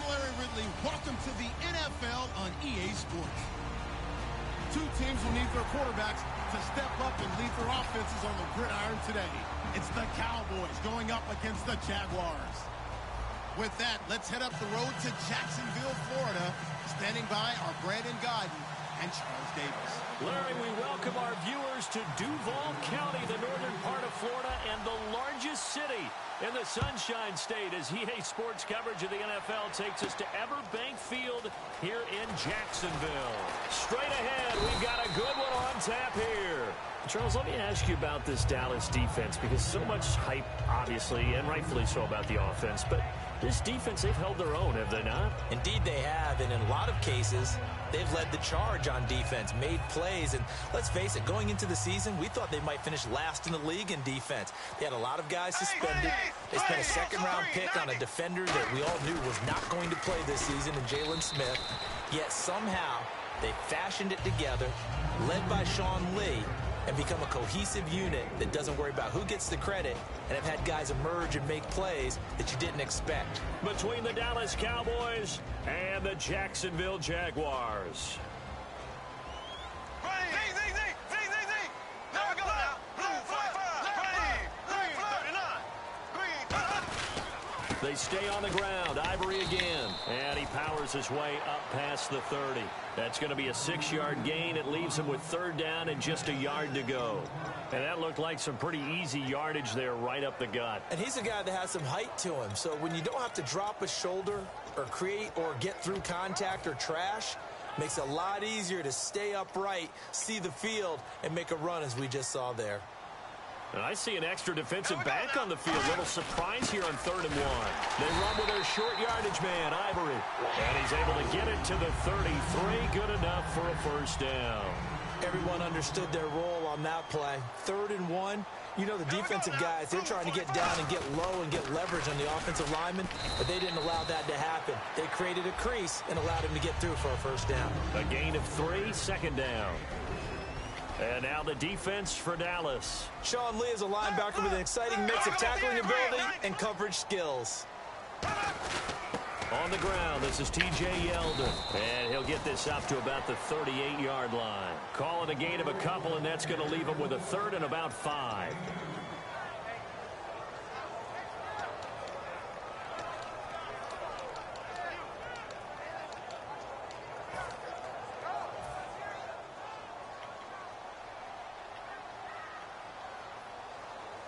I'm Larry Ridley. Welcome to the NFL on EA Sports. Two teams will need their quarterbacks to step up and lead their offenses on the gridiron today. It's the Cowboys going up against the Jaguars. With that, let's head up the road to Jacksonville, Florida. Standing by are Brandon Godden and Charles Davis. Larry, we welcome our viewers to Duval County, the northern part of Florida, and the largest city in the Sunshine State, as EA Sports coverage of the NFL takes us to Everbank Field here in Jacksonville. Straight ahead, we've got a good one on tap here. Charles, let me ask you about this Dallas defense, because so much hype, obviously, and rightfully so, about the offense. But this defense, they've held their own, have they not? Indeed they have, and in a lot of cases, they've led the charge on defense, made plays, and let's face it, going into the season, we thought they might finish last in the league in defense. They had a lot of guys suspended. They spent a second-round pick on a defender that we all knew was not going to play this season in Jalen Smith, yet somehow they fashioned it together, led by Sean Lee, and become a cohesive unit that doesn't worry about who gets the credit, and have had guys emerge and make plays that you didn't expect. Between the Dallas Cowboys and the Jacksonville Jaguars. They stay on the ground. Ivory again. And he powers his way up past the 30. That's going to be a 6-yard gain. It leaves him with third down and just a yard to go. And that looked like some pretty easy yardage there right up the gut. And he's a guy that has some height to him. So when you don't have to drop a shoulder or create or get through contact or trash, makes it a lot easier to stay upright, see the field, and make a run as we just saw there. And I see an extra defensive back on the field. Little surprise here on 3rd and 1. They run with their short yardage man, Ivory. And he's able to get it to the 33. Good enough for a first down. Everyone understood their role on that play. 3rd and 1. You know, the defensive guys, they're trying to get down and get low and get leverage on the offensive lineman, but they didn't allow that to happen. They created a crease and allowed him to get through for a first down. A gain of 3, second down. And now the defense for Dallas. Sean Lee is a linebacker with an exciting mix of tackling ability and coverage skills. On the ground, this is T.J. Yeldon. And he'll get this up to about the 38-yard line. Call it a gain of a couple, and that's going to leave him with a 3rd and about 5.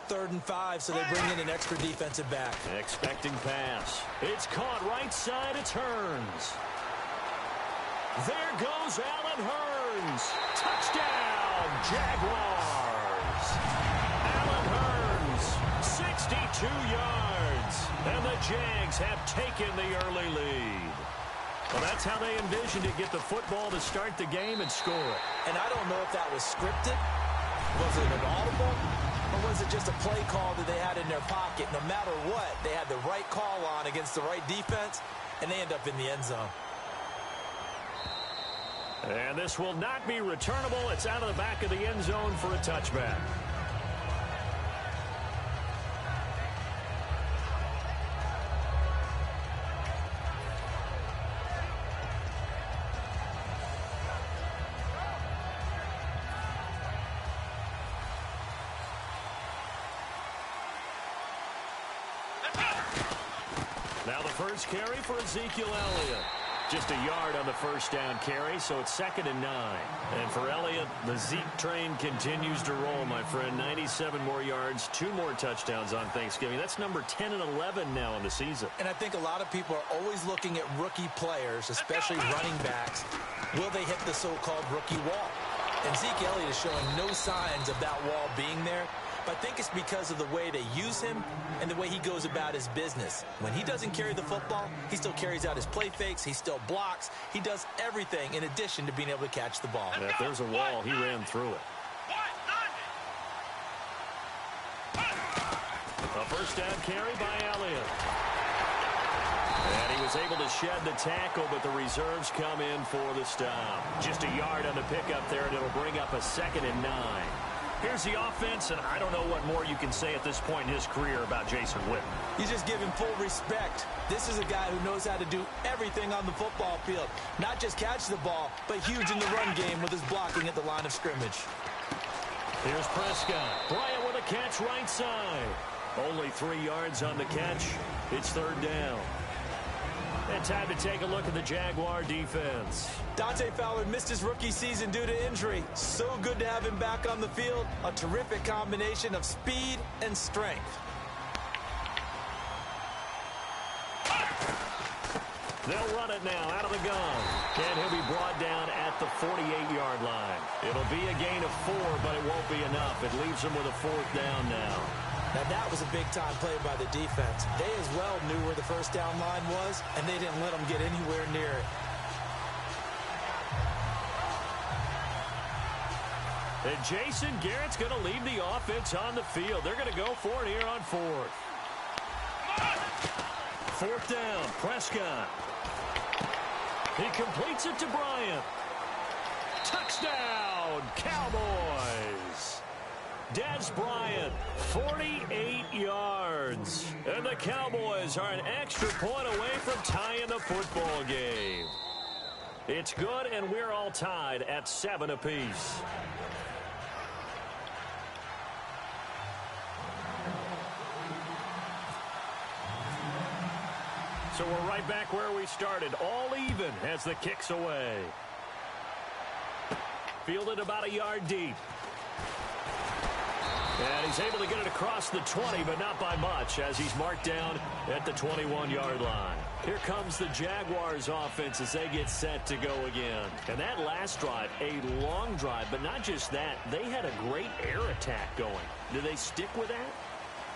Third and 5, so they bring in an extra defensive back. Expecting pass. It's caught right side. It turns. There goes Allen Hurns. Touchdown, Jaguars. Allen Hurns, 62 yards. And the Jags have taken the early lead. Well, that's how they envisioned it. Get the football to start the game and score it. And I don't know if that was scripted. Was it an audible? Or was it just a play call that they had in their pocket? No matter what, they had the right call on against the right defense, and they end up in the end zone. And this will not be returnable. It's out of the back of the end zone for a touchback. Now the first carry for Ezekiel Elliott. Just a yard on the first down carry, so it's 2nd and 9. And for Elliott, the Zeke train continues to roll, my friend. 97 more yards, 2 more touchdowns on Thanksgiving. That's number 10 and 11 now in the season. And I think a lot of people are always looking at rookie players, especially running backs. Will they hit the so-called rookie wall? And Zeke Elliott is showing no signs of that wall being there. But I think it's because of the way they use him and the way he goes about his business. When he doesn't carry the football, he still carries out his play fakes. He still blocks. He does everything in addition to being able to catch the ball. And if there's a wall, he ran through it. A first down carry by Elliott. And he was able to shed the tackle, but the reserves come in for the stop. Just a yard on the pickup there, and it'll bring up a 2nd and 9. Here's the offense, and I don't know what more you can say at this point in his career about Jason Witten. You just give him full respect. This is a guy who knows how to do everything on the football field. Not just catch the ball, but huge in the run game with his blocking at the line of scrimmage. Here's Prescott. Bryant with a catch right side. Only 3 yards on the catch. It's third down. And time to take a look at the Jaguar defense. Dante Fowler missed his rookie season due to injury. So good to have him back on the field. A terrific combination of speed and strength. They'll run it now out of the gun. And he'll be brought down at the 48-yard line. It'll be a gain of 4, but it won't be enough. It leaves them with a fourth down now. Now, that was a big-time play by the defense. They as well knew where the first down line was, and they didn't let them get anywhere near it. And Jason Garrett's going to leave the offense on the field. They're going to go for it here on fourth. Fourth down, Prescott. He completes it to Bryant. Touchdown, Cowboys. Des Bryant, 48 yards. And the Cowboys are an extra point away from tying the football game. It's good, and we're all tied at 7 apiece. So we're right back where we started, all even as the kick's away. Fielded about a yard deep. And he's able to get it across the 20, but not by much, as he's marked down at the 21-yard line. Here comes the Jaguars offense as they get set to go again. And that last drive, a long drive, but not just that. They had a great air attack going. Do they stick with that?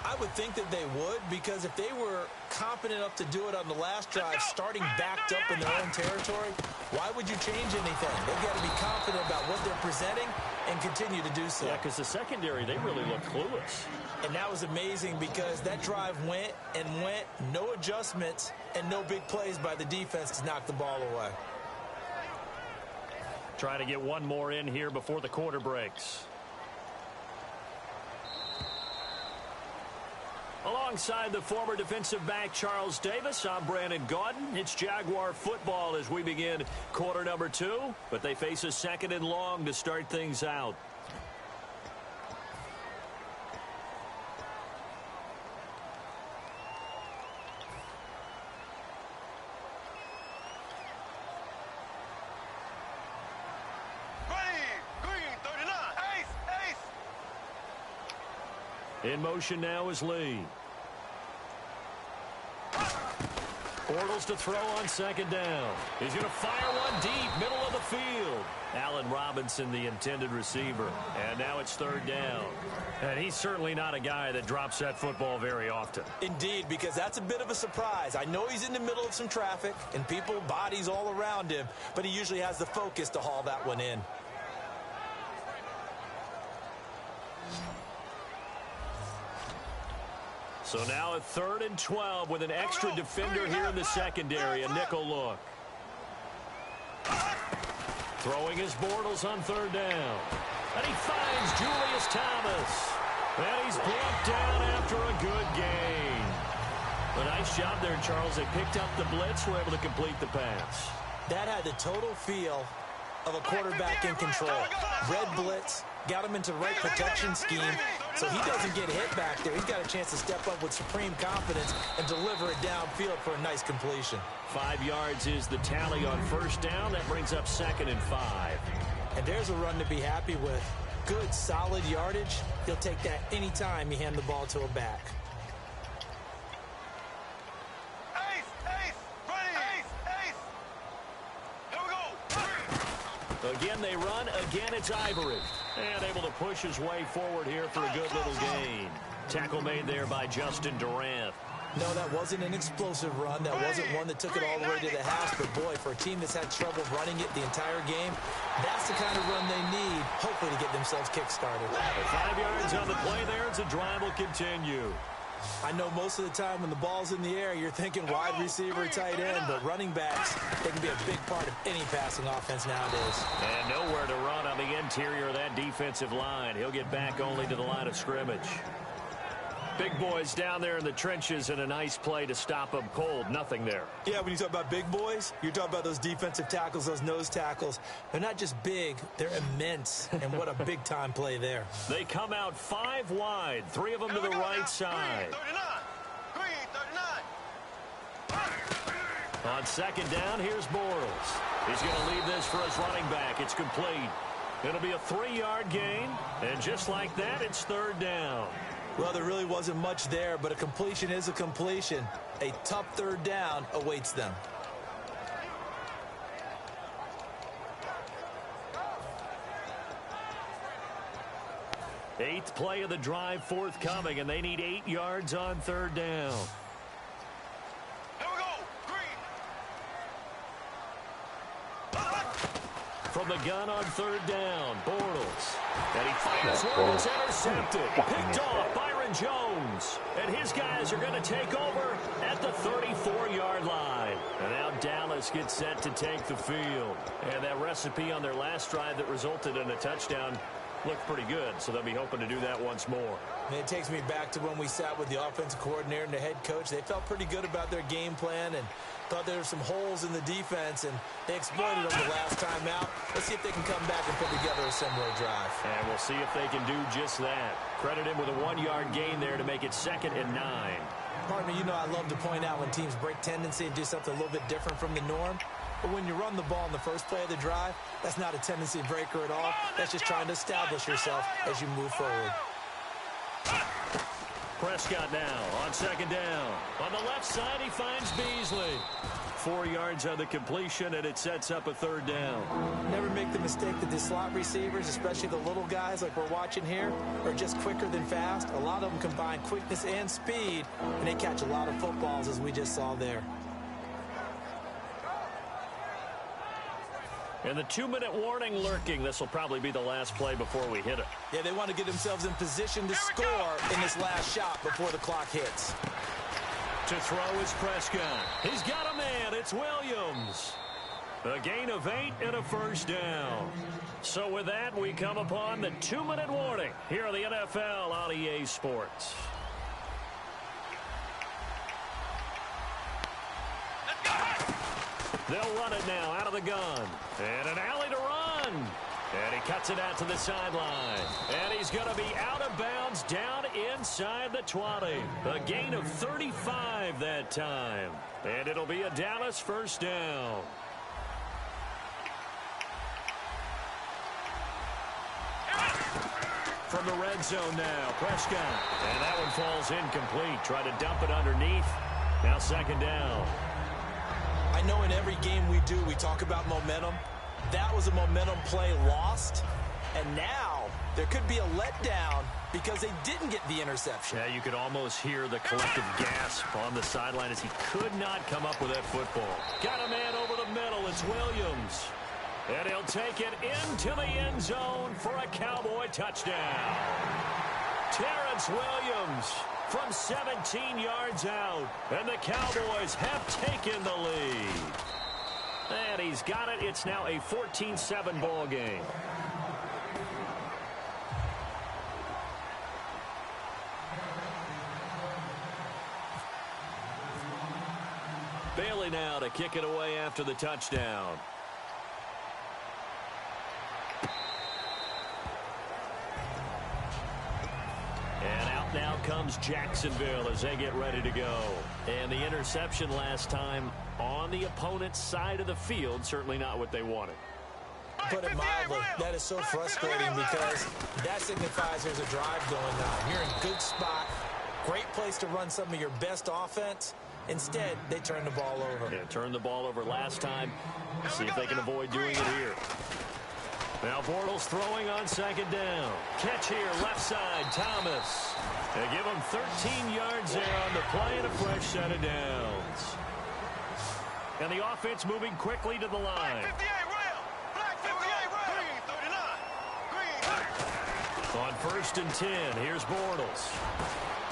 I would think that they would, because if they were confident enough to do it on the last drive, starting backed up in their own territory, why would you change anything? They've got to be confident about what they're presenting and continue to do so. Yeah, because the secondary, they really look clueless. And that was amazing because that drive went and went, no adjustments, and no big plays by the defense to knock the ball away. Trying to get one more in here before the quarter breaks. Alongside the former defensive back Charles Davis, I'm Brandon Gaudin. It's Jaguar football as we begin quarter number 2, but they face a second and long to start things out. In motion now is Lee. Bortles to throw on second down. He's going to fire one deep, middle of the field. Allen Robinson, the intended receiver. And now it's third down. And he's certainly not a guy that drops that football very often. Indeed, because that's a bit of a surprise. I know he's in the middle of some traffic and people, bodies all around him, but he usually has the focus to haul that one in. So now at 3rd and 12 with an extra defender here in the secondary, a nickel look. Throwing his Bortles on third down. And he finds Julius Thomas. And he's brought down after a good gain. A nice job there, Charles. They picked up the blitz, were able to complete the pass. That had the total feel of a quarterback in control. Red blitz, got him into the right protection scheme, so he doesn't get hit back there. He's got a chance to step up with supreme confidence and deliver it downfield for a nice completion. 5 yards is the tally on first down. That brings up 2nd and 5. And there's a run to be happy with. Good, solid yardage. He'll take that anytime you hand the ball to a back. Again, they run. Again, it's Ivory. And able to push his way forward here for a good little gain. Tackle made there by Justin Durant. No, that wasn't an explosive run. That wasn't one that took it all the way to the house. But, boy, for a team that's had trouble running it the entire game, that's the kind of run they need, hopefully, to get themselves kick-started. 5 yards on the play there as the drive will continue. I know most of the time when the ball's in the air, you're thinking wide receiver, tight end, but running backs, they can be a big part of any passing offense nowadays. And nowhere to run on the interior of that defensive line. He'll get back only to the line of scrimmage. Big boys down there in the trenches, and a nice play to stop them cold. Nothing there. Yeah, when you talk about big boys, you're talking about those defensive tackles, those nose tackles. They're not just big, they're immense. And what a big-time play there. They come out 5 wide, 3 of them to the right side. On second down, here's Bortles. He's going to leave this for his running back. It's complete. It'll be a 3-yard gain, and just like that, it's third down. Well, there really wasn't much there, but a completion is a completion. A tough third down awaits them. Eighth play of the drive forthcoming, and they need 8 yards on third down. Here we go. From the gun on third down, Bortles. And he fires one that's intercepted. Picked off Byron Jones. And his guys are going to take over at the 34-yard line. And now Dallas gets set to take the field. And that recipe on their last drive that resulted in a touchdown looked pretty good, so they'll be hoping to do that once more. It takes me back to when we sat with the offensive coordinator and the head coach. They felt pretty good about their game plan and thought there were some holes in the defense, and they exploited them the last time out. Let's see if they can come back and put together a similar drive. And we'll see if they can do just that. Credit him with a 1-yard gain there to make it 2nd and 9. Partner, you know I love to point out when teams break tendency and do something a little bit different from the norm. But when you run the ball in the first play of the drive, that's not a tendency breaker at all. That's just trying to establish yourself as you move forward. Prescott now on second down. On the left side, he finds Beasley. 4 yards on the completion, and it sets up a third down. Never make the mistake that the slot receivers, especially the little guys like we're watching here, are just quicker than fast. A lot of them combine quickness and speed, and they catch a lot of footballs, as we just saw there. And the 2-minute warning lurking. This will probably be the last play before we hit it. Yeah, they want to get themselves in position to score in this last shot before the clock hits. To throw is Prescott. He's got a man. It's Williams. A gain of 8 and a first down. So with that, we come upon the 2-minute warning here on the NFL on EA Sports. They'll run it now out of the gun. And an alley to run. And he cuts it out to the sideline. And he's going to be out of bounds down inside the 20. A gain of 35 that time. And it'll be a Dallas first down. From the red zone now, Prescott. And that one falls incomplete. Try to dump it underneath. Now second down. I know in every game we do, we talk about momentum. That was a momentum play lost. And now there could be a letdown because they didn't get the interception. Yeah, you could almost hear the collective gasp on the sideline as he could not come up with that football. Got a man over the middle. It's Williams. And he'll take it into the end zone for a Cowboy touchdown. Terrence Williams from 17 yards out. And the Cowboys have taken the lead. And he's got it. It's now a 14-7 ball game. Bailey now to kick it away after the touchdown. And out now comes Jacksonville as they get ready to go. And the interception last time on the opponent's side of the field, certainly not what they wanted. Put it mildly, that is so frustrating because that signifies there's a drive going on. You're in a good spot, great place to run some of your best offense. Instead, they turn the ball over. Yeah, turned the ball over last time. See if they can avoid doing it here. Now Bortles throwing on second down. Catch here, left side, Thomas. They give him 13 yards there on the play and a fresh set of downs. And the offense moving quickly to the line. On 1st and 10, here's Bortles.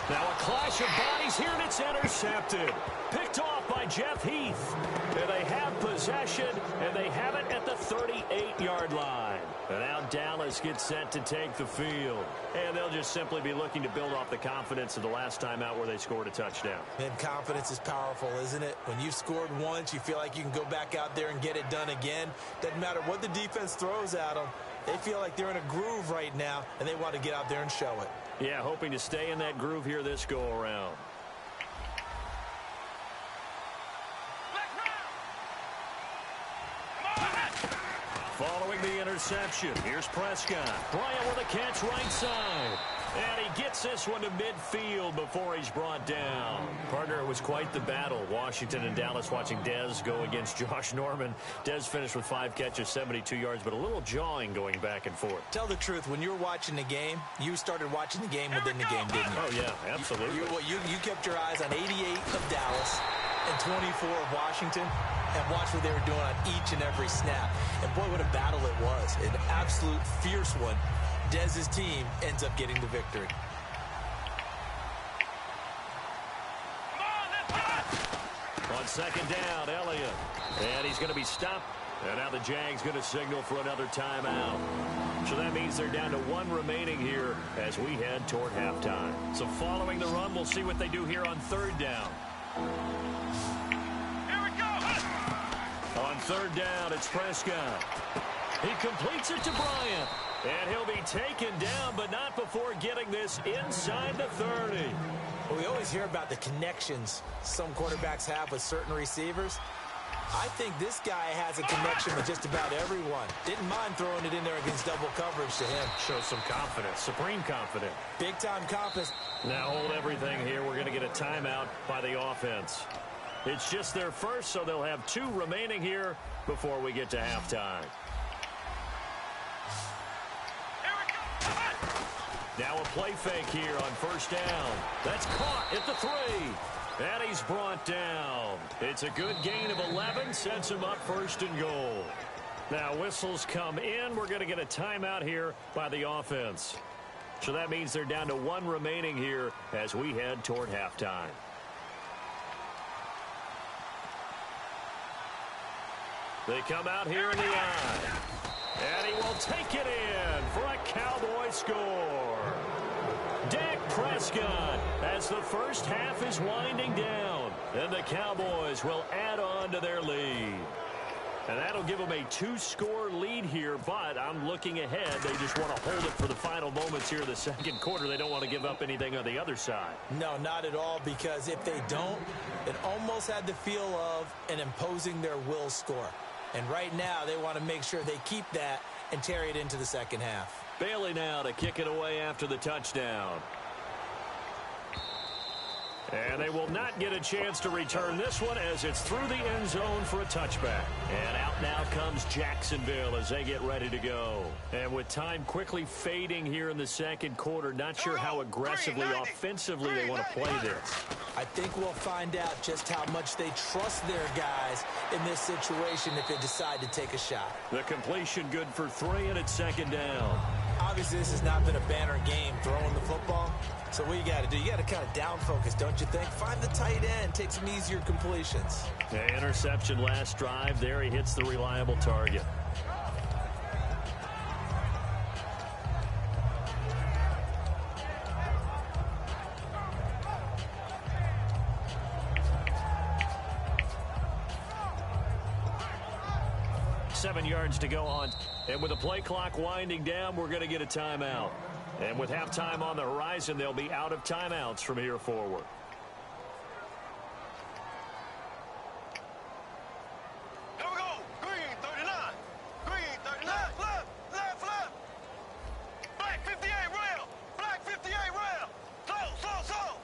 Now a clash of bodies here, and it's intercepted. Picked off by Jeff Heath. And they have possession, and they have it at the 38-yard line. And now Dallas gets set to take the field. And they'll just simply be looking to build off the confidence of the last time out where they scored a touchdown. And confidence is powerful, isn't it? When you've scored once, you feel like you can go back out there and get it done again. Doesn't matter what the defense throws at them. They feel like they're in a groove right now, and they want to get out there and show it. Yeah, hoping to stay in that groove here this go-around. Following the interception, here's Prescott. Bryant with a catch right side. And he gets this one to midfield before he's brought down. Partner, it was quite the battle. Washington and Dallas watching Dez go against Josh Norman. Dez finished with 5 catches, 72 yards, but a little jawing going back and forth. Tell the truth, when you were watching the game, you started watching the game within the game, didn't you? Oh, yeah, absolutely. You kept your eyes on 88 of Dallas and 24 of Washington, and watch what they were doing on each and every snap. And boy, what a battle it was. An absolute fierce one. Dez's team ends up getting the victory. On second down, Elliott. And he's going to be stopped. And now the Jags going to signal for another timeout. So that means they're down to 1 remaining here as we head toward halftime. So following the run, we'll see what they do here on third down. Here we go. On third down, it's Prescott. He completes it to Bryant. And he'll be taken down, but not before getting this inside the 30. Well, we always hear about the connections some quarterbacks have with certain receivers. I think this guy has a connection with just about everyone. Didn't mind throwing it in there against double coverage to him. Shows some confidence, supreme confidence. Big-time confidence. Now hold everything here. We're going to get a timeout by the offense. It's just their first, so they'll have 2 remaining here before we get to halftime. Now a play fake here on first down. That's caught at the 3. And he's brought down. It's a good gain of 11. Sets him up first and goal. Now whistles come in. We're going to get a timeout here by the offense. So that means they're down to 1 remaining here as we head toward halftime. They come out here in the eye. And he will take it in for a Cowboy score. Dak Prescott as the first half is winding down. And the Cowboys will add on to their lead. And that'll give them a 2-score lead here, but I'm looking ahead. They just want to hold it for the final moments here of the second quarter. They don't want to give up anything on the other side. No, not at all, because if they don't, it almost had the feel of an imposing their will score. And right now, they want to make sure they keep that and carry it into the second half. Bailey now to kick it away after the touchdown. And they will not get a chance to return this one as it's through the end zone for a touchback. And out now comes Jacksonville as they get ready to go. And with time quickly fading here in the second quarter, not sure how aggressively, offensively they want to play this. I think we'll find out just how much they trust their guys in this situation if they decide to take a shot. The completion good for 3, and it's second down. Obviously, this has not been a banner game throwing the football. So what you got to do, you got to kind of down focus, don't you think? Find the tight end, take some easier completions. The interception last drive. There he hits the reliable target. Seven yards to go on. And with the play clock winding down, we're going to get a timeout. And with halftime on the horizon, they'll be out of timeouts from here forward. Here we go. Green 39. Green 39. Left. Black 58 rail. Black 58 rail. Slow.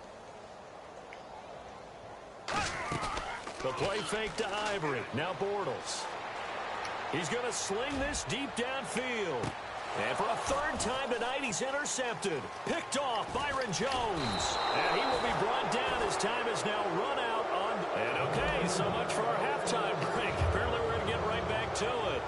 The play fake to Ivory. Now Bortles. He's going to sling this deep downfield. And for a 3rd time tonight, he's intercepted. Picked off Byron Jones. And he will be brought down. His time is now run out on. And okay, so much for our halftime break. Apparently we're going to get right back to it.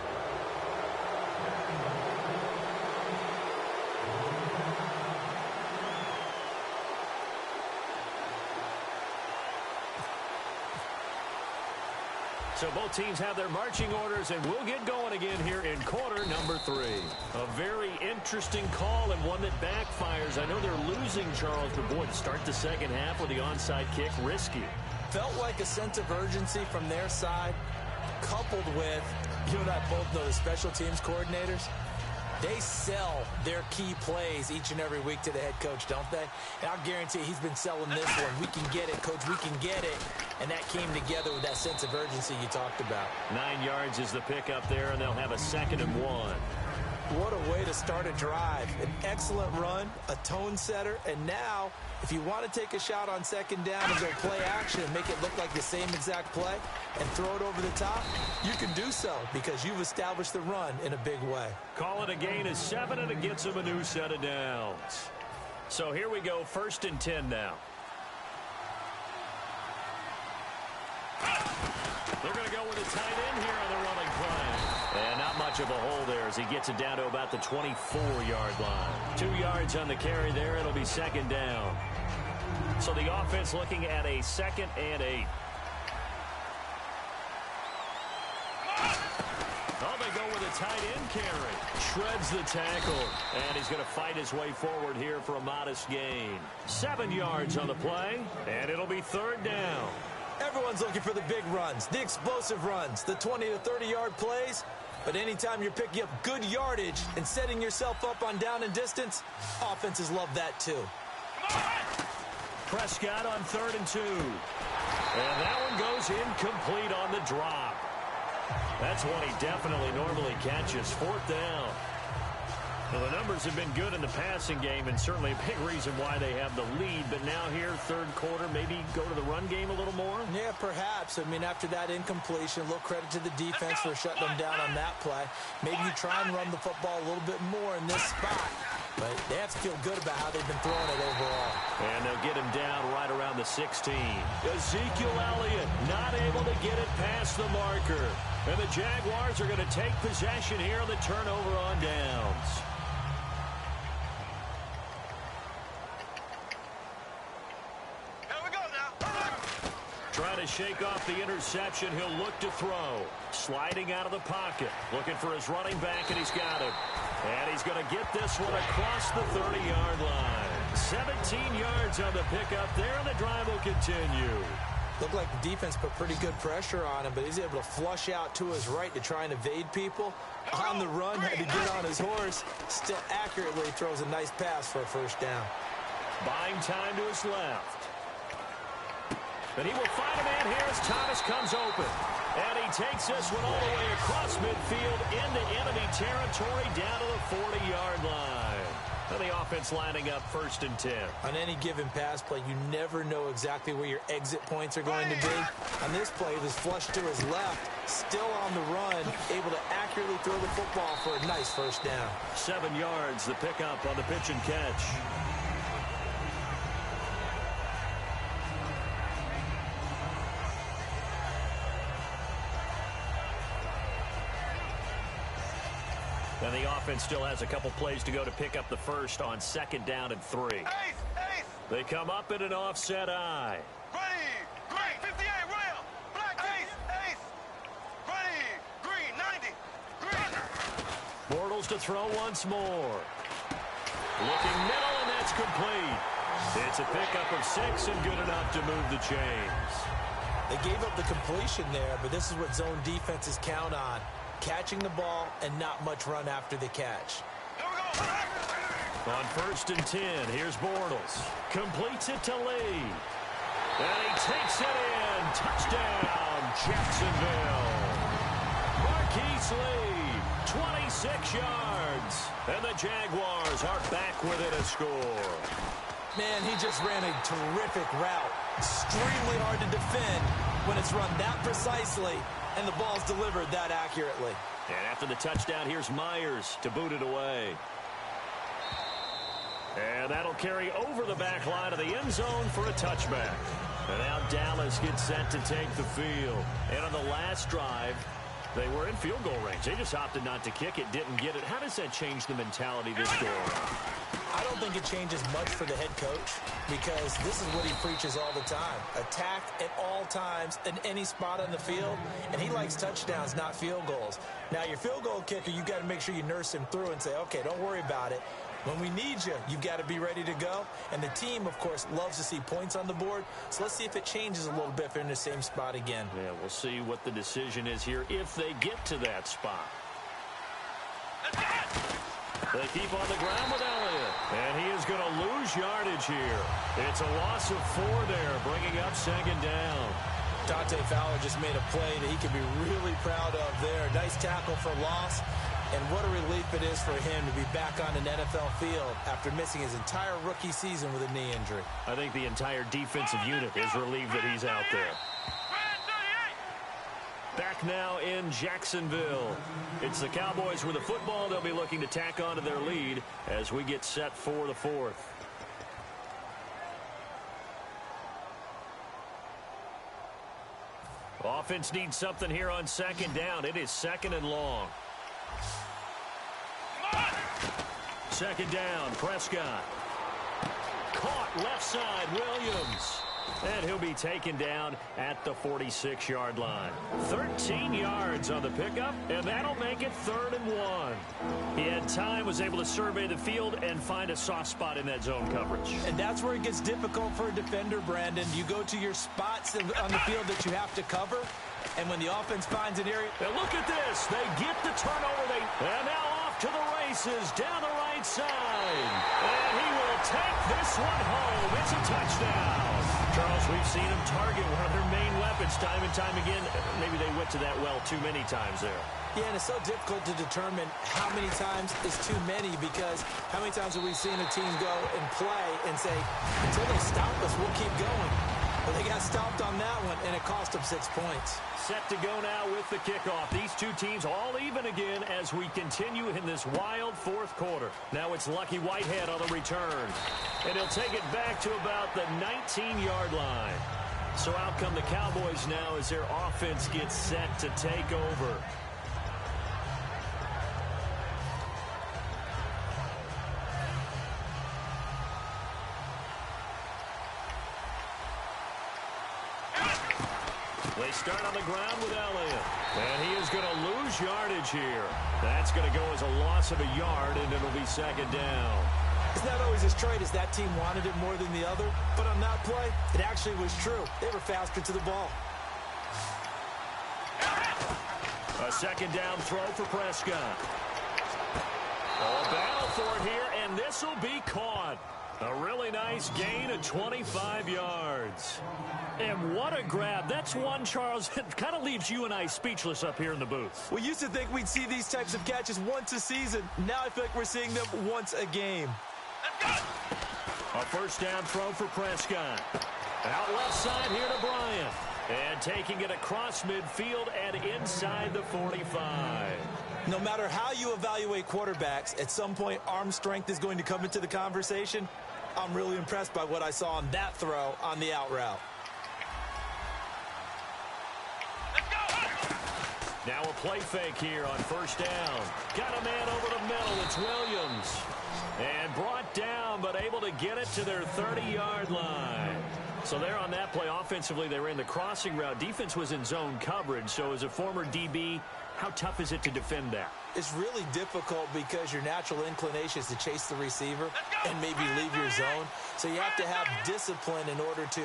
So both teams have their marching orders, and we'll get going again here in quarter number 3. A very interesting call and one that backfires. I know they're losing, Charles, but boy, to start the second half with the onside kick, risky. Felt like a sense of urgency from their side, coupled with, you and I both know the special teams coordinators. They sell their key plays each and every week to the head coach, don't they? And I'll guarantee he's been selling this one. We can get it, coach, we can get it. And that came together with that sense of urgency you talked about. 9 yards is the pickup there, and they'll have a 2nd and 1. What a way to start a drive. An excellent run, a tone setter, and now, if you want to take a shot on 2nd down and go play action and make it look like the same exact play and throw it over the top, you can do so because you've established the run in a big way. Call it a gain of 7, and it gets them a new set of downs. So here we go, 1st and 10 now. They're going to go with a tight end here on the running play. And not much of a hole there as he gets it down to about the 24-yard line. 2 yards on the carry there. It'll be 2nd down. So the offense looking at a 2nd and 8. Oh, they go with a tight end carry. Shreds the tackle. And he's going to fight his way forward here for a modest gain. 7 yards on the play. And it'll be 3rd down. Everyone's looking for the big runs, the explosive runs, the 20 to 30-yard plays. But anytime you're picking up good yardage and setting yourself up on down and distance, offenses love that too. Prescott on 3rd and 2. And that one goes incomplete on the drop. That's one he definitely normally catches. 4th down. Well, the numbers have been good in the passing game, and certainly a big reason why they have the lead. But now here, 3rd quarter, maybe go to the run game a little more? Yeah, perhaps. I mean, after that incompletion, a little credit to the defense for shutting them down on that play. Maybe you try and run the football a little bit more in this spot. But they have to feel good about how they've been throwing it overall. And they'll get him down right around the 16. Ezekiel Elliott not able to get it past the marker. And the Jaguars are going to take possession here on the turnover on downs. Trying to shake off the interception. He'll look to throw. Sliding out of the pocket. Looking for his running back, and he's got him. And he's going to get this one across the 30-yard line. 17 yards on the pickup there, and the drive will continue. Looked like the defense put pretty good pressure on him, but he's able to flush out to his right to try and evade people. On the run, had to get on his horse. Still accurately throws a nice pass for a 1st down. Buying time to his left. But he will find a man here as Thomas comes open. And he takes this one all the way across midfield into enemy territory down to the 40-yard line. And the offense lining up 1st and 10. On any given pass play, you never know exactly where your exit points are going to be. On this play, he was flushed to his left, still on the run, able to accurately throw the football for a nice 1st down. 7 yards, the pickup on the pitch and catch. And the offense still has a couple plays to go to pick up the 1st on 2nd down and 3. They come up in an offset eye. Ready, green, 58, rail, black, ace, ready, green, 90, green. Bortles to throw once more. Looking middle, and that's complete. It's a pickup of 6 and good enough to move the chains. They gave up the completion there, but this is what zone defenses count on. Catching the ball and not much run after the catch. On 1st and 10, here's Bortles. Completes it to Lee. And he takes it in. Touchdown, Jacksonville. Marquise Lee, 26 yards. And the Jaguars are back within a score. Man, he just ran a terrific route. Extremely hard to defend when it's run that precisely and the ball's delivered that accurately. And after the touchdown, here's Myers to boot it away. And that'll carry over the back line of the end zone for a touchback. And now Dallas gets set to take the field. And on the last drive, they were in field goal range. They just opted not to kick it, didn't get it. How does that change the mentality this go around? I don't think it changes much for the head coach because this is what he preaches all the time. Attack at all times in any spot on the field, and he likes touchdowns, not field goals. Now, your field goal kicker, you got to make sure you nurse him through and say, okay, don't worry about it. When we need you, you've got to be ready to go. And the team, of course, loves to see points on the board. So let's see if it changes a little bit if they're in the same spot again. Yeah, we'll see what the decision is here if they get to that spot. They keep on the ground with Elliott. And he is going to lose yardage here. It's a loss of 4 there, bringing up second down. Dante Fowler just made a play that he can be really proud of there. Nice tackle for loss. And what a relief it is for him to be back on an NFL field after missing his entire rookie season with a knee injury. I think the entire defensive unit is relieved that he's out there. Back now in Jacksonville. It's the Cowboys with the football. They'll be looking to tack on to their lead as we get set for the 4th. Offense needs something here on second down. It is 2nd and long. Second down, Prescott. Caught left side, Williams. And he'll be taken down at the 46-yard line. 13 yards on the pickup, and that'll make it 3rd and 1. He had time, was able to survey the field and find a soft spot in that zone coverage. And that's where it gets difficult for a defender, Brandon. You go to your spots on the field that you have to cover, and when the offense finds an area... And look at this. They get the turnover. And now off to the races down the right side. And he will take this one home. It's a touchdown. Charles, we've seen him target one of their main weapons time and time again. Maybe they went to that well too many times there. Yeah, and it's so difficult to determine how many times is too many because how many times have we seen a team go and play and say, until they stop us, we'll keep going. But they got stopped on that one, and it cost them 6 points. Set to go now with the kickoff. These two teams all even again as we continue in this wild 4th quarter. Now it's Lucky Whitehead on the return. And he'll take it back to about the 19-yard line. So out come the Cowboys now as their offense gets set to take over. They start on the ground with Elliott. And he is going to lose yardage here. That's going to go as a loss of a yard, and it'll be 2nd down. It's not always as straight as that team wanted it more than the other, but on that play, it actually was true. They were faster to the ball. A 2nd down throw for Prescott. A battle for it here, and this will be caught. A really nice gain of 25 yards. And what a grab. That's one, Charles, that kind of leaves you and I speechless up here in the booth. We used to think we'd see these types of catches once a season. Now I feel like we're seeing them once a game. A 1st down throw for Prescott. Out left side here to Bryant. And taking it across midfield and inside the 45. No matter how you evaluate quarterbacks, at some point arm strength is going to come into the conversation. I'm really impressed by what I saw on that throw on the out route. Now a play fake here on 1st down. Got a man over the middle. It's Williams. And brought down, but able to get it to their 30-yard line. So there on that play, offensively, they ran the crossing route. Defense was in zone coverage. So as a former DB, how tough is it to defend that? It's really difficult because your natural inclination is to chase the receiver and maybe leave your zone. So you have to have discipline in order to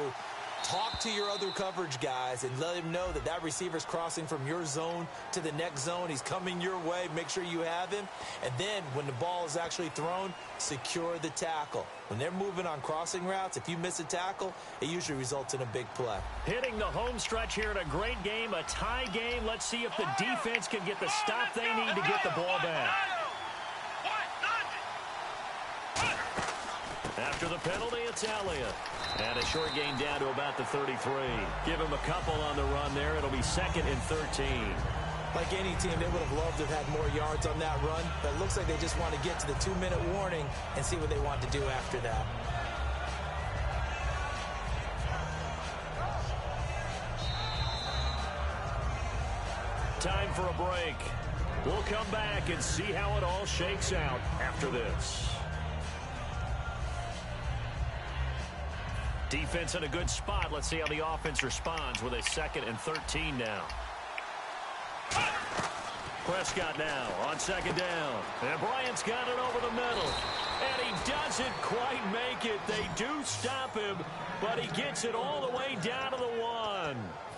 talk to your other coverage guys and let him know that that receiver's crossing from your zone to the next zone. He's coming your way. Make sure you have him. And then when the ball is actually thrown, secure the tackle. When they're moving on crossing routes, if you miss a tackle, it usually results in a big play. Hitting the home stretch here in a great game, a tie game. Let's see if the defense can get the stop they need to get the ball back. After the penalty, it's Elliott. And a short gain down to about the 33. Give him a couple on the run there. It'll be 2nd and 13. Like any team, they would have loved to have had more yards on that run. But it looks like they just want to get to the 2-minute warning and see what they want to do after that. Time for a break. We'll come back and see how it all shakes out after this. Defense in a good spot. Let's see how the offense responds with a 2nd and 13 now. Prescott now on 2nd down. And Bryant's got it over the middle. And he doesn't quite make it. They do stop him, but he gets it all the way down to the 1.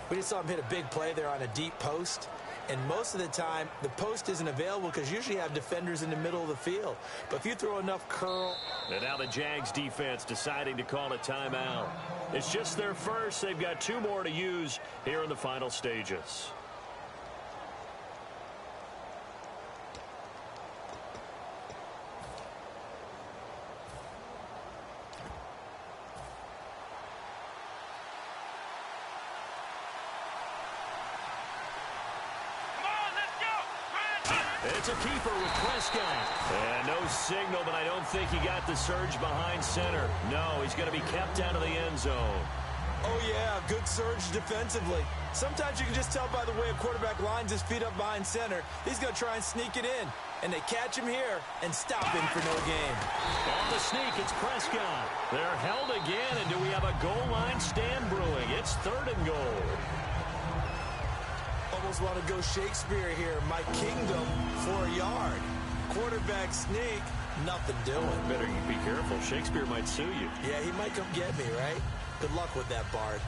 We just saw him hit a big play there on a deep post. And most of the time, the post isn't available because usually you have defenders in the middle of the field. But if you throw enough curl... And now the Jags defense deciding to call a timeout. It's just their first. They've got 2 more to use here in the final stages. It's a keeper with Prescott. And no signal, but I don't think he got the surge behind center. No, he's going to be kept out of the end zone. Oh, yeah, good surge defensively. Sometimes you can just tell by the way a quarterback lines his feet up behind center. He's going to try and sneak it in. And they catch him here and stop him for no gain. On the sneak, it's Prescott. They're held again, and do we have a goal line stand brewing? It's 3rd and goal. Almost want to go Shakespeare here. My kingdom for a yard. Quarterback sneak, nothing doing. Better you be careful. Shakespeare might sue you. Yeah, he might come get me, right? Good luck with that, Bard.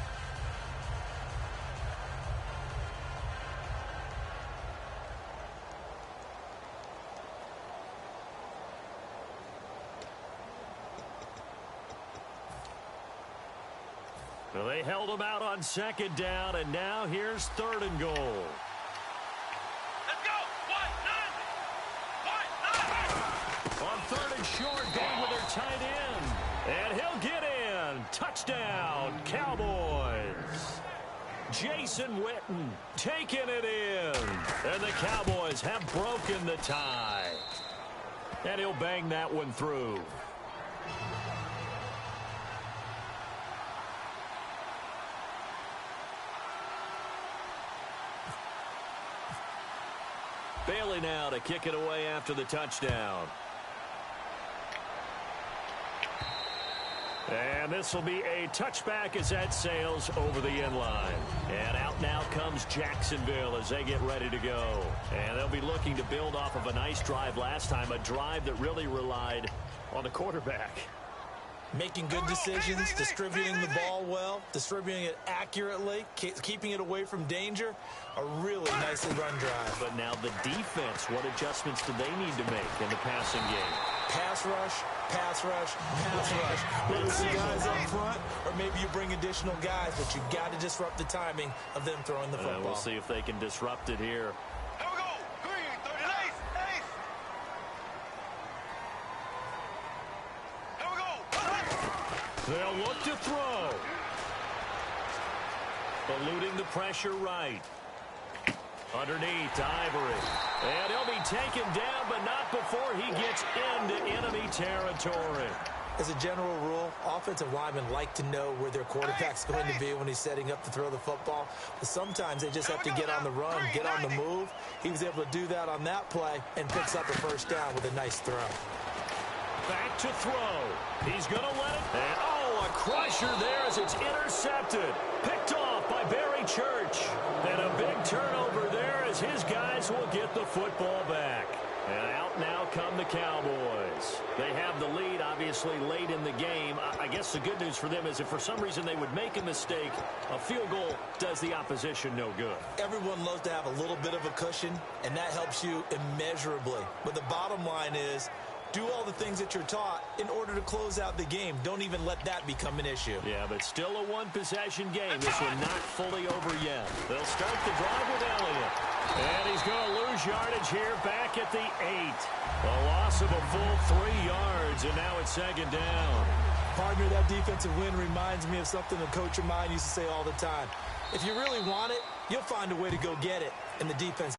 Well, they held him out on 2nd down, and now here's 3rd and goal. Let's go. On 3rd and short, going with their tight end. And he'll get in. Touchdown, Cowboys. Jason Witten taking it in. And the Cowboys have broken the tie. And he'll bang that one through. Bailey now to kick it away after the touchdown. And this will be a touchback as that sails over the end line. And out now comes Jacksonville as they get ready to go. And they'll be looking to build off of a nice drive last time, a drive that really relied on the quarterback. Making good decisions, distributing the ball well, distributing it accurately, keeping it away from danger. A really nicely run drive. But now the defense, what adjustments do they need to make in the passing game? Pass rush, pass rush, pass rush. Whether it's the guys up front or maybe you bring additional guys, but you've got to disrupt the timing of them throwing the football. We'll see if they can disrupt it here. Here we go. Green, 39. Ace. Here we go. They'll look to throw. Eluding the pressure right. Underneath to Ivory. And he'll be taken down, but not before he gets into enemy territory. As a general rule, offensive linemen like to know where their quarterback's going to be when he's setting up to throw the football. But sometimes they just have to get on the run, get on the move. He was able to do that on that play and picks up a 1st down with a nice throw. Back to throw. He's going to let it. And, oh, a crusher there as it's intercepted. Picked off by Barry Church. And a big turnover there as his guys will get the football back. And out now come the Cowboys. They have the lead, obviously, late in the game. I guess the good news for them is if for some reason they would make a mistake, a field goal does the opposition no good. Everyone loves to have a little bit of a cushion, and that helps you immeasurably. But the bottom line is, do all the things that you're taught in order to close out the game. Don't even let that become an issue. Yeah, but still a one-possession game. This one not fully over yet. They'll start the drive with Elliott. And he's going to lose yardage here back at the 8. A loss of a full 3 yards, and now it's 2nd down. Partner, that defensive win reminds me of something a coach of mine used to say all the time. If you really want it, you'll find a way to go get it. And the defense